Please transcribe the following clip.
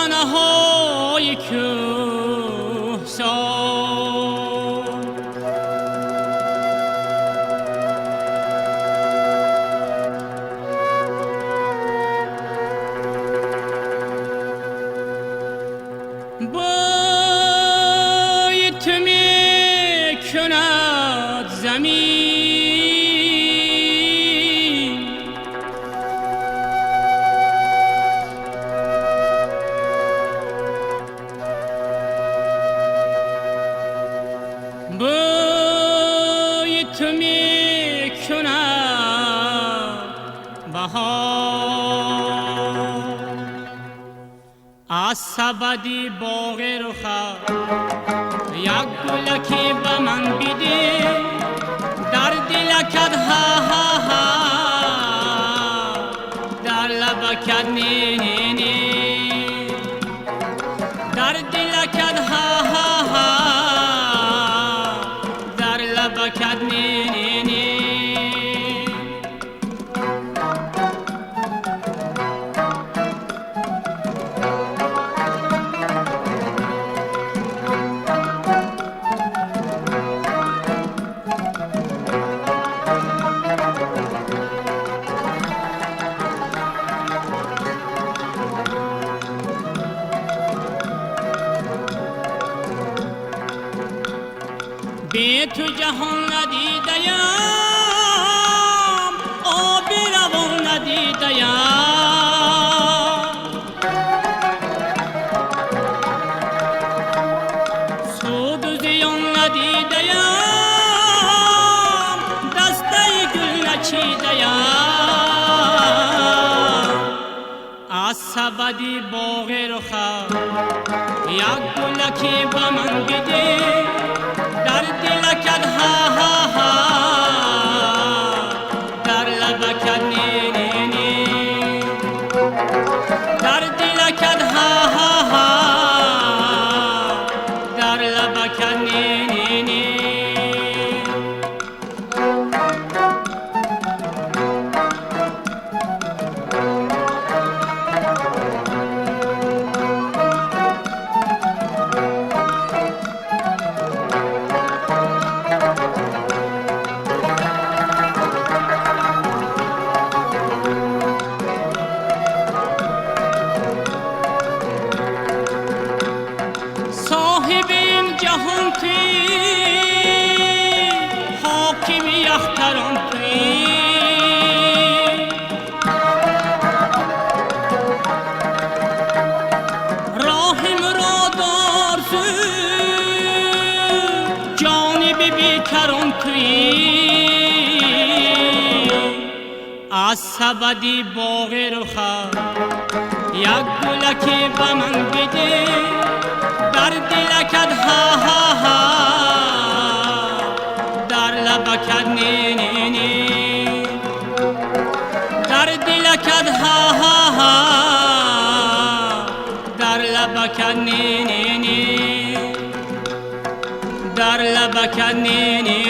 دامنه‌های کوهسار بوی تو می‌کند زمین، بوی تو می‌کند بهار. از سبدی باغ رخت یک گلکی به من بده، در دلکت ها ها ها، در لبکت نی نی نی، در دلکت ها ها ها، در لبکت نی نی نی. بی تو جهان ندیدیم، آب روان ندیدیم، سود و زیان ندیدیم، دسته گل نچیدیم. از سبدی باغ رخت یک گلکی به من بده، در دلکت ها ها ها، در لبکت نی نی نی، در دلکت ها ها ها، در لبکت نی نی نی. صاحب این جهان توی، حاکم اختران توی، راه مرادار جانب بیکران توی. از سبدی باغ رخت یک گلکی به من بده، در دلکت ها ها ها، در لبکت نی نی نی، در دلکت ها ها ها، در لبکت نی نی نی، در لبکت نی نی